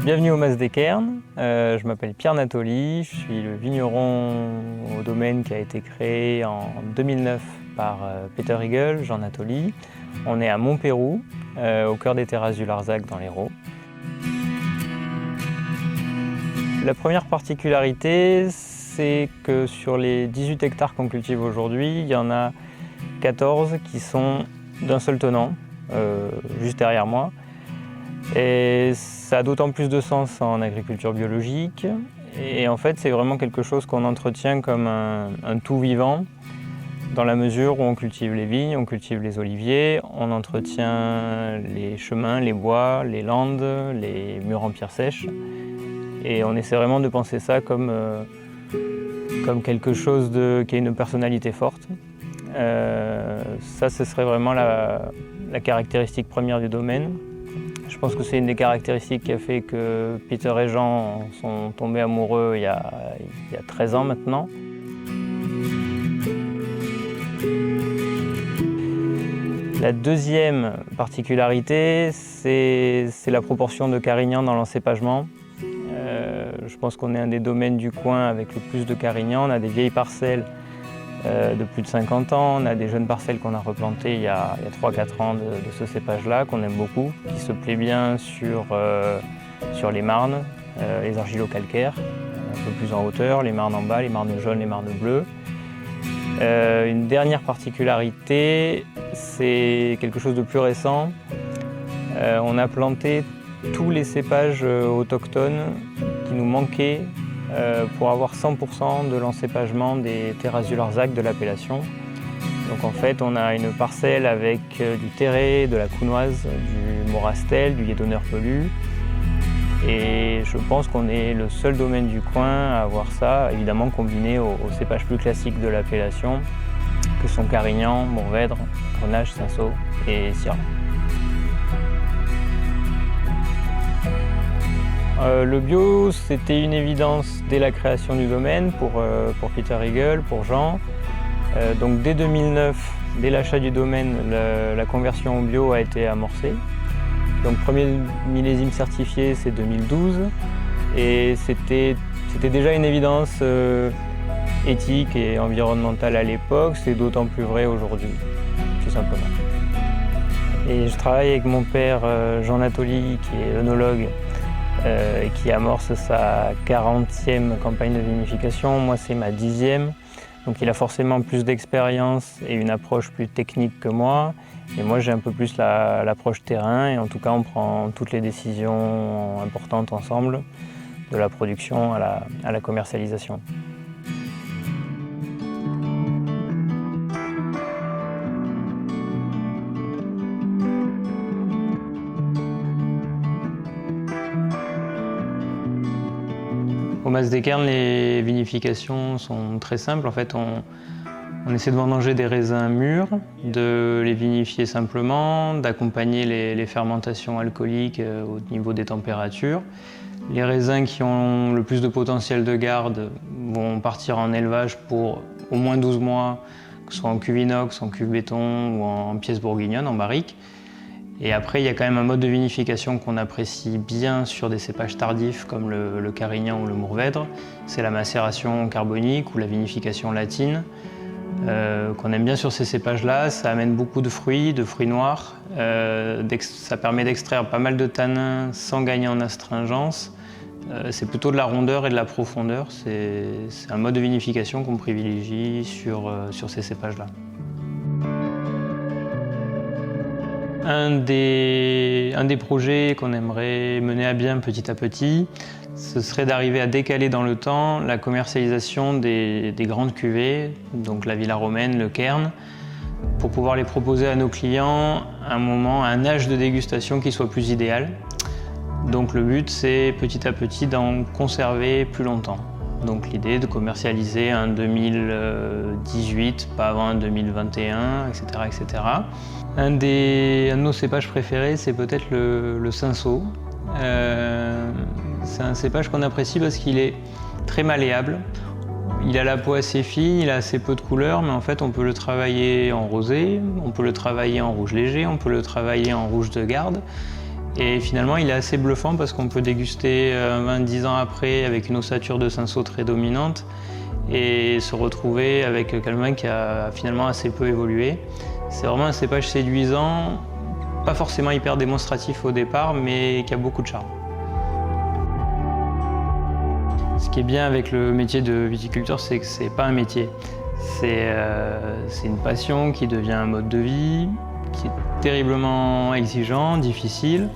Bienvenue au Mas des Cairns, je m'appelle Pierre Natoli, je suis le vigneron au domaine qui a été créé en 2009 par Peter Higel, Jean Natoli. On est à Montpérou, au cœur des terrasses du Larzac dans l'Hérault. La première particularité, c'est que sur les 18 hectares qu'on cultive aujourd'hui, il y en a 14 qui sont d'un seul tenant, juste derrière moi. Et ça a d'autant plus de sens en agriculture biologique. Et en fait, c'est vraiment quelque chose qu'on entretient comme un tout vivant, dans la mesure où on cultive les vignes, on cultive les oliviers, on entretient les chemins, les bois, les landes, les murs en pierre sèche. Et on essaie vraiment de penser ça comme quelque chose qui a une personnalité forte. Ça, ce serait vraiment la caractéristique première du domaine. Je pense que c'est une des caractéristiques qui a fait que Peter et Jean sont tombés amoureux il y a 13 ans maintenant. La deuxième particularité, c'est la proportion de Carignan dans l'encépagement. Je pense qu'on est un des domaines du coin avec le plus de Carignan. On a des vieilles parcelles de plus de 50 ans, on a des jeunes parcelles qu'on a replantées il y a 3-4 ans de ce cépage-là, qu'on aime beaucoup, qui se plaît bien sur les marnes, les argilo-calcaires, un peu plus en hauteur, les marnes en bas, les marnes jaunes, les marnes bleues. Une dernière particularité, c'est quelque chose de plus récent. On a planté tous les cépages autochtones qui nous manquaient pour avoir 100% de l'encépagement des terrasses du Larzac de l'appellation. Donc en fait, on a une parcelle avec du terré, de la counoise, du morastel, du liédonneur pelu. Et je pense qu'on est le seul domaine du coin à avoir ça, évidemment combiné aux cépages plus classiques de l'appellation, que sont Carignan, Mourvèdre, Grenache, Cinsault et Syrah. Le bio, c'était une évidence dès la création du domaine pour Peter Higel, pour Jean. Donc dès 2009, dès l'achat du domaine, la conversion au bio a été amorcée. Donc premier millésime certifié, c'est 2012. Et c'était déjà une évidence éthique et environnementale à l'époque. C'est d'autant plus vrai aujourd'hui, tout simplement. Et je travaille avec mon père Jean Natoli, qui est œnologue, et qui amorce sa 40e campagne de vinification. Moi, c'est ma 10e. Donc il a forcément plus d'expérience et une approche plus technique que moi. Et moi, j'ai un peu plus l'approche terrain. Et en tout cas, on prend toutes les décisions importantes ensemble, de la production à la commercialisation. Au Mas des Cairns, les vinifications sont très simples. En fait, on essaie de vendanger des raisins mûrs, de les vinifier simplement, d'accompagner les fermentations alcooliques au niveau des températures. Les raisins qui ont le plus de potentiel de garde vont partir en élevage pour au moins 12 mois, que ce soit en cuve inox, en cuve béton ou en pièces bourguignonnes, en barrique. Et après, il y a quand même un mode de vinification qu'on apprécie bien sur des cépages tardifs comme le Carignan ou le Mourvèdre. C'est la macération carbonique ou la vinification latine, qu'on aime bien sur ces cépages-là. Ça amène beaucoup de fruits noirs. Ça permet d'extraire pas mal de tanins sans gagner en astringence. C'est plutôt de la rondeur et de la profondeur. C'est un mode de vinification qu'on privilégie sur ces cépages-là. Un des projets qu'on aimerait mener à bien petit à petit, ce serait d'arriver à décaler dans le temps la commercialisation des grandes cuvées, donc la Villa Romaine, le Cairn, pour pouvoir les proposer à nos clients à un âge de dégustation qui soit plus idéal. Donc le but, c'est petit à petit d'en conserver plus longtemps. Donc l'idée de commercialiser un 2018, pas avant un 2021, etc. etc. Un de nos cépages préférés, c'est peut-être le Cinsault. C'est un cépage qu'on apprécie parce qu'il est très malléable. Il a la peau assez fine, il a assez peu de couleurs, mais en fait on peut le travailler en rosé, on peut le travailler en rouge léger, on peut le travailler en rouge de garde. Et finalement, il est assez bluffant parce qu'on peut déguster un vin 10 ans après avec une ossature de cinsault très dominante et se retrouver avec quelqu'un qui a finalement assez peu évolué. C'est vraiment un cépage séduisant, pas forcément hyper démonstratif au départ, mais qui a beaucoup de charme. Ce qui est bien avec le métier de viticulteur, c'est que c'est pas un métier. C'est une passion qui devient un mode de vie, qui est terriblement exigeant, difficile.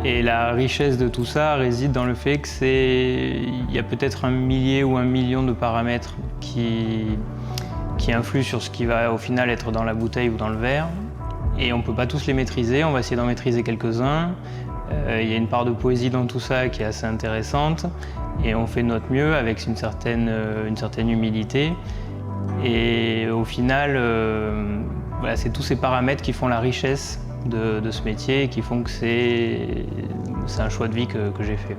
Et la richesse de tout ça réside dans le fait il y a peut-être 1 millier ou 1 million de paramètres qui influent sur ce qui va au final être dans la bouteille ou dans le verre. Et on ne peut pas tous les maîtriser, on va essayer d'en maîtriser quelques-uns. Il y a une part de poésie dans tout ça qui est assez intéressante. Et on fait de notre mieux avec une certaine humilité. Et au final, voilà, c'est tous ces paramètres qui font la richesse de ce métier et qui font que c'est un choix de vie que j'ai fait.